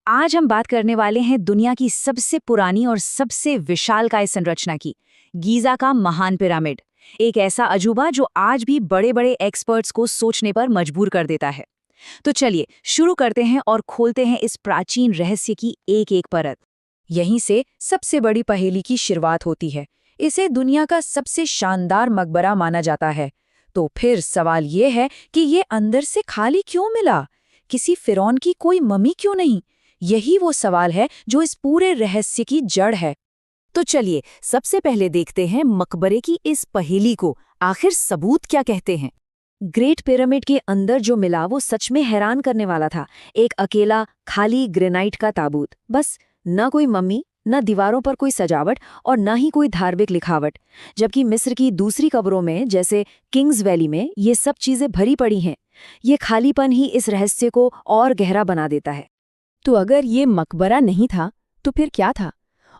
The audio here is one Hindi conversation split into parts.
आज हम बात करने वाले हैं दुनिया की सबसे पुरानी और सबसे विशालकाय संरचना की, गीजा का महान पिरामिड। एक ऐसा अजूबा जो आज भी बड़े बड़े एक्सपर्ट्स को सोचने पर मजबूर कर देता है। तो चलिए शुरू करते हैं और खोलते हैं इस प्राचीन रहस्य की एक एक परत। यहीं से सबसे बड़ी पहेली की शुरुआत होती है। इसे दुनिया का सबसे शानदार मकबरा माना जाता है। तो फिर सवाल ये है कि ये अंदर से खाली क्यों मिला? किसी फिरौन की कोई मम्मी क्यों नहीं? यही वो सवाल है जो इस पूरे रहस्य की जड़ है। तो चलिए सबसे पहले देखते हैं मकबरे की इस पहेली को। आखिर सबूत क्या कहते हैं? ग्रेट पिरामिड के अंदर जो मिला वो सच में हैरान करने वाला था। एक अकेला खाली ग्रेनाइट का ताबूत, बस। न कोई मम्मी, न दीवारों पर कोई सजावट और न ही कोई धार्मिक लिखावट। जबकि मिस्र की दूसरी कब्रों में, जैसे किंग्स वैली में, ये सब चीजें भरी पड़ी हैं। ये खालीपन ही इस रहस्य को और गहरा बना देता है। तो अगर ये मकबरा नहीं था तो फिर क्या था?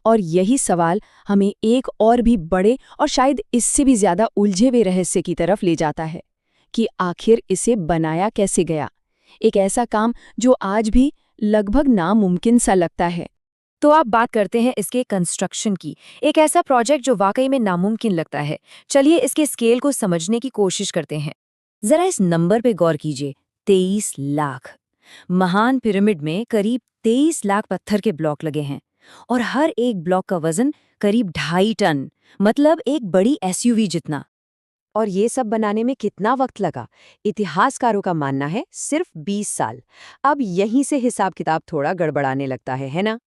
और यही सवाल हमें एक और भी बड़े और शायद इससे भी ज्यादा उलझे हुए रहस्य की तरफ ले जाता है कि आखिर इसे बनाया कैसे गया। एक ऐसा काम जो आज भी लगभग नामुमकिन सा लगता है। तो आप बात करते हैं इसके कंस्ट्रक्शन की, एक ऐसा प्रोजेक्ट जो वाकई में नामुमकिन लगता है। चलिए इसके स्केल को समझने की कोशिश करते हैं। जरा इस नंबर पे गौर कीजिए, 23 लाख। महान पिरामिड में करीब 23 लाख पत्थर के ब्लॉक लगे हैं और हर एक ब्लॉक का वजन करीब 2.5 टन, मतलब एक बड़ी एसयूवी जितना। और ये सब बनाने में कितना वक्त लगा? इतिहासकारों का मानना है सिर्फ 20 साल। अब यहीं से हिसाब किताब थोड़ा गड़बड़ाने लगता है ना?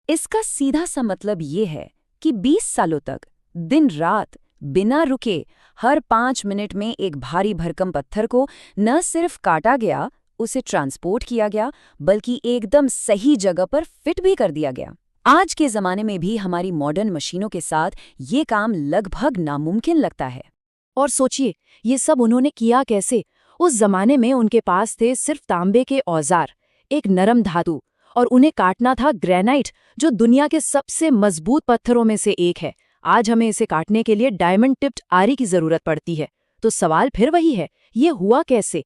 इसका सीधा सा मतलब ये है कि 20 सालों तक दिन रात बिना रुके हर 5 मिनट में एक भारी भरकम पत्थर को न सिर्फ काटा गया, उसे ट्रांसपोर्ट किया गया, बल्कि एकदम सही जगह पर फिट भी कर दिया गया। आज के ज़माने में भी हमारी मॉडर्न मशीनों के साथ ये काम लगभग नामुमकिन लगता है। और सोचिए, ये सब उन्होंने किया कैसे? उस जमाने में उनके पास थे सिर्फ तांबे के औजार, एक नरम धातु, और उन्हें काटना था ग्रेनाइट, जो दुनिया के सबसे मजबूत पत्थरों में से एक है। आज हमें इसे काटने के लिए डायमंड टिप्ड आरी की जरूरत पड़ती है। तो सवाल फिर वही है, ये हुआ कैसे?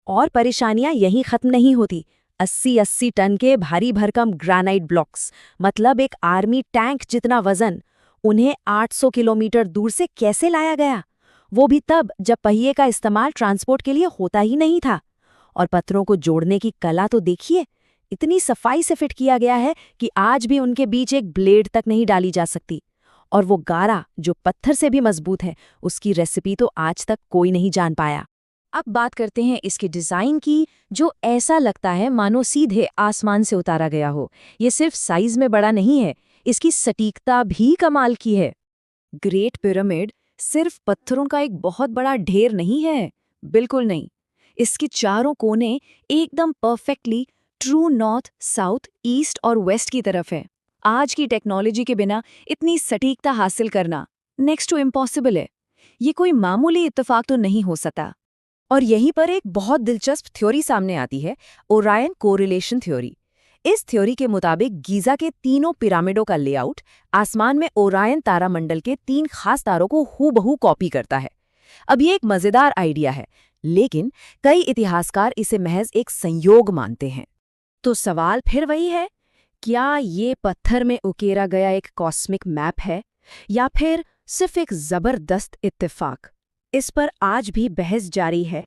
और परेशानियां यहीं खत्म नहीं होती। 80-80 टन के भारी भरकम ग्रेनाइट ब्लॉक्स, मतलब एक आर्मी टैंक जितना वजन, उन्हें 800 किलोमीटर दूर से कैसे लाया गया? वो भी तब जब पहिए का इस्तेमाल ट्रांसपोर्ट के लिए होता ही नहीं था। और पत्थरों को जोड़ने की कला तो देखिए, इतनी सफाई से फिट किया गया है कि आज भी उनके बीच एक ब्लेड तक नहीं डाली जा सकती। और वो गारा जो पत्थर से भी मजबूत है, उसकी रेसिपी तो आज तक कोई नहीं जान पाया। अब बात करते हैं इसके डिज़ाइन की, जो ऐसा लगता है मानो सीधे आसमान से उतारा गया हो। ये सिर्फ साइज में बड़ा नहीं है, इसकी सटीकता भी कमाल की है। ग्रेट पिरामिड सिर्फ पत्थरों का एक बहुत बड़ा ढेर नहीं है, बिल्कुल नहीं। इसके चारों कोने एकदम perfectly true north, south, east और वेस्ट की तरफ है। आज की टेक्नोलॉजी के बिना इतनी सटीकता हासिल करना नेक्स्ट टू इम्पॉसिबल है। ये कोई मामूली इत्तेफाक तो नहीं हो सकता। और यहीं पर एक बहुत दिलचस्प थ्योरी सामने आती है, ओरायन कोरिलेशन थ्योरी। इस थ्योरी के मुताबिक गीजा के तीनों पिरामिडों का लेआउट आसमान में ओरायन तारामंडल के 3 खास तारों को हूबहू कॉपी करता है। अब ये एक मजेदार आइडिया है, लेकिन कई इतिहासकार इसे महज एक संयोग मानते हैं। तो सवाल फिर वही है, क्या ये पत्थर में उकेरा गया एक कॉस्मिक मैप है या फिर सिर्फ एक जबरदस्त इत्तेफाक? इस पर आज भी बहस जारी है।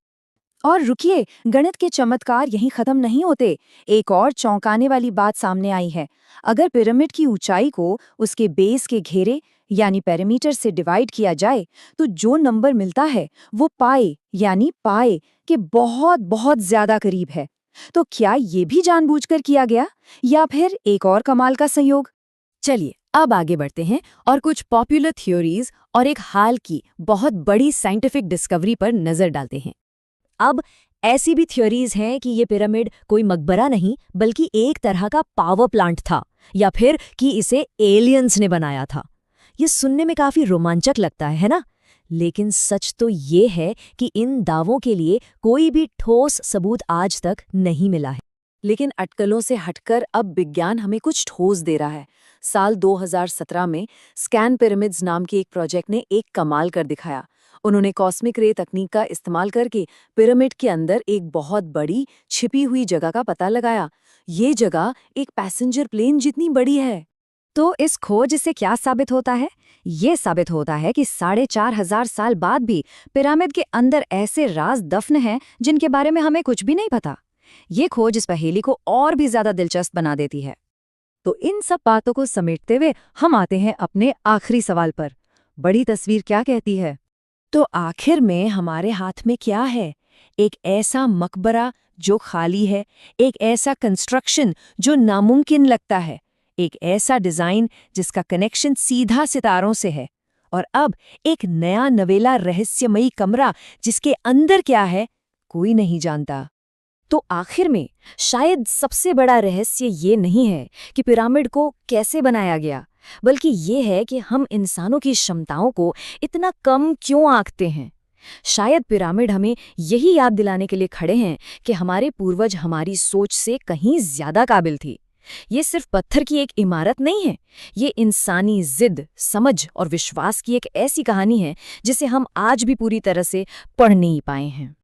और रुकिए, गणित के चमत्कार यहीं खत्म नहीं होते। एक और चौंकाने वाली बात सामने आई है। अगर पिरामिड की ऊंचाई को उसके बेस के घेरे यानी पेरीमीटर से डिवाइड किया जाए तो जो नंबर मिलता है वो पाई यानी पाए के बहुत बहुत ज्यादा करीब है। तो क्या ये भी जानबूझकर किया गया या फिर एक और कमाल का संयोग? चलिए अब आगे बढ़ते हैं और कुछ पॉपुलर थ्योरीज और एक हाल की बहुत बड़ी साइंटिफिक डिस्कवरी पर नजर डालते हैं। अब ऐसी भी थ्योरीज हैं कि ये पिरामिड कोई मकबरा नहीं बल्कि एक तरह का पावर प्लांट था, या फिर कि इसे एलियंस ने बनाया था। ये सुनने में काफी रोमांचक लगता है ना? लेकिन सच तो ये है कि इन दावों के लिए कोई भी ठोस सबूत आज तक नहीं मिला है। लेकिन अटकलों से हटकर अब विज्ञान हमें कुछ ठोस दे रहा है। साल 2017 में स्कैन पिरामिड्स नाम के एक प्रोजेक्ट ने एक कमाल कर दिखाया। उन्होंने कॉस्मिक रे तकनीक का इस्तेमाल करके पिरामिड के अंदर एक बहुत बड़ी छिपी हुई जगह का पता लगाया, ये जगह एक पैसेंजर प्लेन जितनी बड़ी है। तो इस खोज से क्या साबित होता है? ये साबित होता है कि 4,500 साल बाद भी पिरामिड के अंदर ऐसे राज दफन हैं जिनके बारे में हमें कुछ भी नहीं पता। ये खोज इस पहेली को और भी ज्यादा दिलचस्प बना देती है। तो इन सब बातों को समेटते हुए हम आते हैं अपने आखिरी सवाल पर। बड़ी तस्वीर क्या कहती है? तो आखिर में हमारे हाथ में क्या है? एक ऐसा मकबरा जो खाली है, एक ऐसा कंस्ट्रक्शन जो नामुमकिन लगता है, एक ऐसा डिजाइन जिसका कनेक्शन सीधा सितारों से है, और अब एक नया नवेला रहस्यमयी कमरा जिसके अंदर क्या है कोई नहीं जानता। तो आखिर में शायद सबसे बड़ा रहस्य ये नहीं है कि पिरामिड को कैसे बनाया गया, बल्कि ये है कि हम इंसानों की क्षमताओं को इतना कम क्यों आंकते हैं। शायद पिरामिड हमें यही याद दिलाने के लिए खड़े हैं कि हमारे पूर्वज हमारी सोच से कहीं ज्यादा काबिल थी। ये सिर्फ पत्थर की एक इमारत नहीं है, ये इंसानी जिद, समझ और विश्वास की एक ऐसी कहानी है जिसे हम आज भी पूरी तरह से पढ़ नहीं पाए हैं।